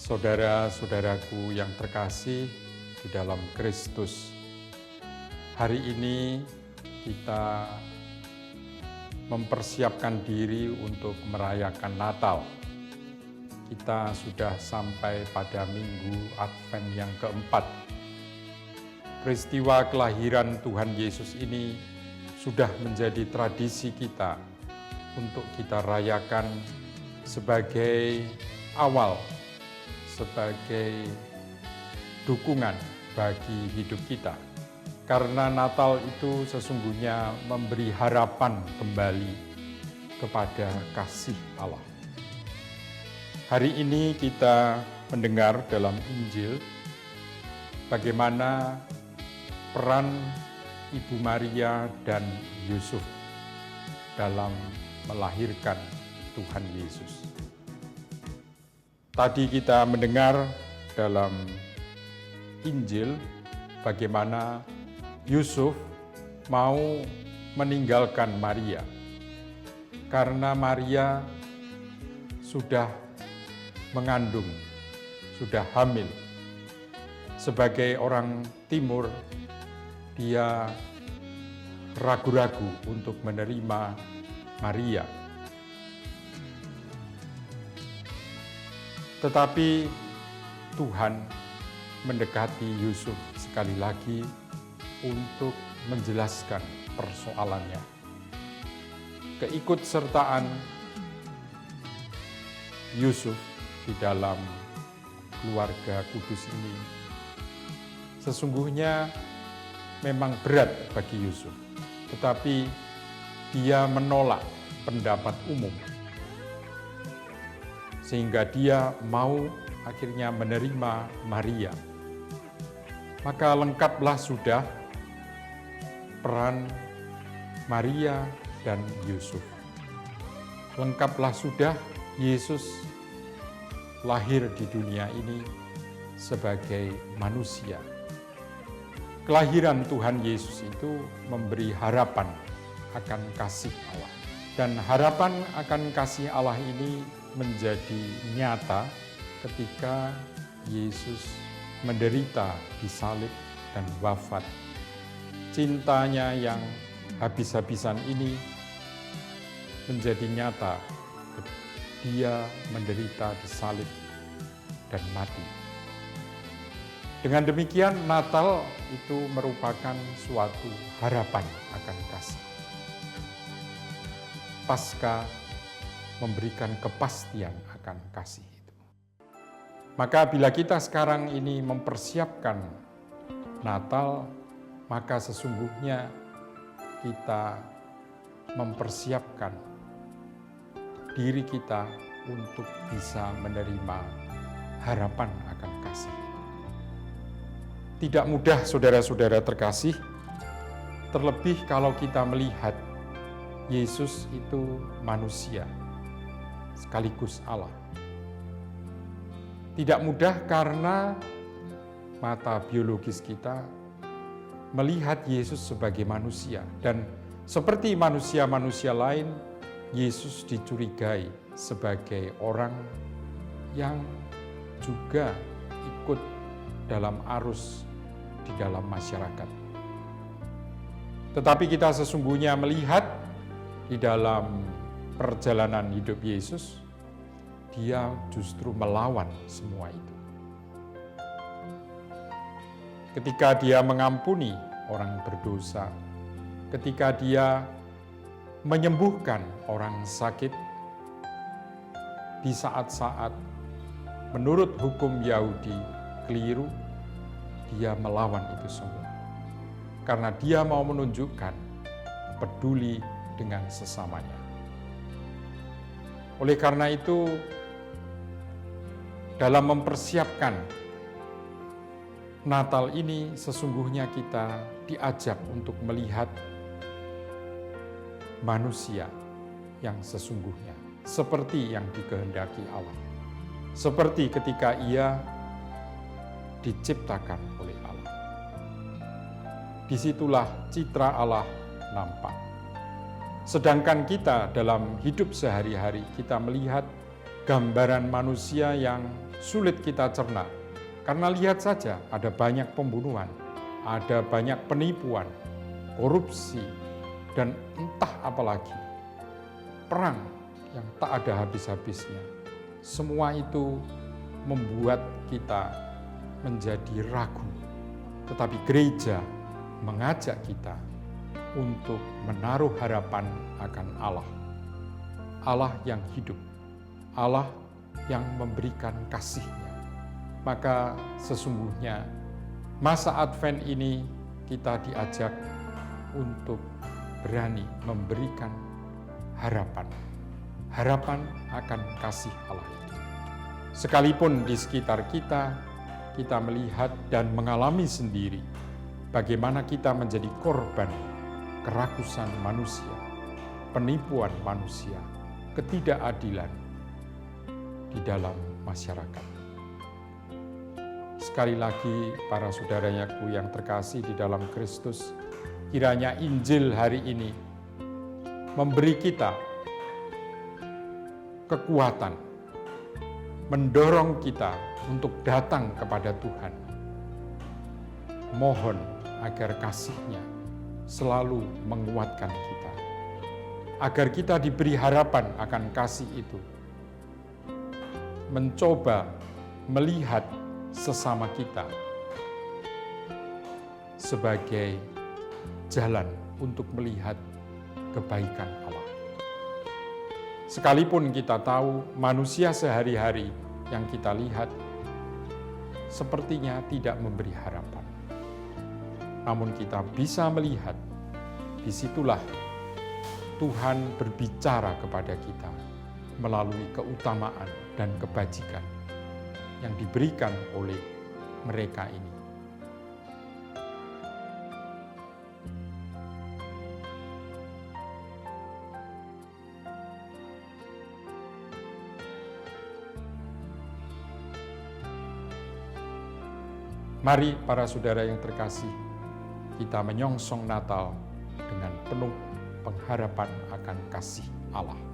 Saudara-saudaraku yang terkasih di dalam Kristus, hari ini kita mempersiapkan diri untuk merayakan Natal. Kita sudah sampai pada minggu Advent yang keempat. Peristiwa kelahiran Tuhan Yesus ini sudah menjadi tradisi kita untuk kita rayakan sebagai awal, sebagai dukungan bagi hidup kita. Karena Natal itu sesungguhnya memberi harapan kembali kepada kasih Allah. Hari ini kita mendengar dalam Injil bagaimana peran Ibu Maria dan Yusuf dalam melahirkan Tuhan Yesus. Tadi kita mendengar dalam Injil bagaimana Yusuf mau meninggalkan Maria karena Maria sudah mengandung, sudah hamil. Sebagai orang Timur, dia ragu-ragu untuk menerima Maria. Tetapi Tuhan mendekati Yusuf sekali lagi untuk menjelaskan persoalannya. Keikutsertaan Yusuf di dalam keluarga kudus ini sesungguhnya memang berat bagi Yusuf, tetapi dia menolak pendapat umum, sehingga dia mau akhirnya menerima Maria. Maka lengkaplah sudah peran Maria dan Yusuf. Lengkaplah sudah Yesus lahir di dunia ini sebagai manusia. Kelahiran Tuhan Yesus itu memberi harapan akan kasih Allah. Dan harapan akan kasih Allah ini menjadi nyata ketika Yesus menderita di salib dan wafat. Cintanya yang habis-habisan ini menjadi nyata. Dia menderita di salib dan mati. Dengan demikian, Natal itu merupakan suatu harapan akan kasih. Paskah memberikan kepastian akan kasih itu. Maka bila kita sekarang ini mempersiapkan Natal, maka sesungguhnya kita mempersiapkan diri kita untuk bisa menerima harapan akan kasih. Tidak mudah, saudara-saudara terkasih, terlebih kalau kita melihat Yesus itu manusia, sekaligus Allah. Tidak mudah karena mata biologis kita melihat Yesus sebagai manusia. Dan seperti manusia-manusia lain, Yesus dicurigai sebagai orang yang juga ikut dalam arus di dalam masyarakat. Tetapi kita sesungguhnya melihat di dalam perjalanan hidup Yesus, dia justru melawan semua itu. Ketika dia mengampuni orang berdosa, ketika dia menyembuhkan orang sakit, di saat-saat menurut hukum Yahudi keliru, dia melawan itu semua. Karena dia mau menunjukkan peduli dengan sesamanya. Oleh karena itu, dalam mempersiapkan Natal ini, sesungguhnya kita diajak untuk melihat manusia yang sesungguhnya, seperti yang dikehendaki Allah. Seperti ketika ia diciptakan oleh Allah. Disitulah citra Allah nampak. Sedangkan kita dalam hidup sehari-hari, kita melihat gambaran manusia yang sulit kita cerna. Karena lihat saja, ada banyak pembunuhan, ada banyak penipuan, korupsi, dan entah apalagi. Perang yang tak ada habis-habisnya. Semua itu membuat kita menjadi ragu. Tetapi gereja mengajak kita untuk menaruh harapan akan Allah. Allah yang hidup, Allah yang memberikan kasih-Nya. Maka sesungguhnya masa Advent ini kita diajak untuk berani memberikan harapan. Harapan akan kasih Allah itu. Sekalipun di sekitar kita melihat dan mengalami sendiri bagaimana kita menjadi korban kerakusan manusia, penipuan manusia, ketidakadilan di dalam masyarakat. Sekali lagi, para saudaraku yang terkasih di dalam Kristus, kiranya Injil hari ini memberi kita kekuatan, mendorong kita untuk datang kepada Tuhan. Mohon agar kasih-Nya selalu menguatkan kita, agar kita diberi harapan akan kasih itu, mencoba melihat sesama kita sebagai jalan untuk melihat kebaikan Allah. Sekalipun kita tahu manusia sehari-hari yang kita lihat sepertinya tidak memberi harapan. Namun kita bisa melihat, disitulah Tuhan berbicara kepada kita melalui keutamaan dan kebajikan yang diberikan oleh mereka ini. Mari para saudara yang terkasih, kita menyongsong Natal dengan penuh pengharapan akan kasih Allah.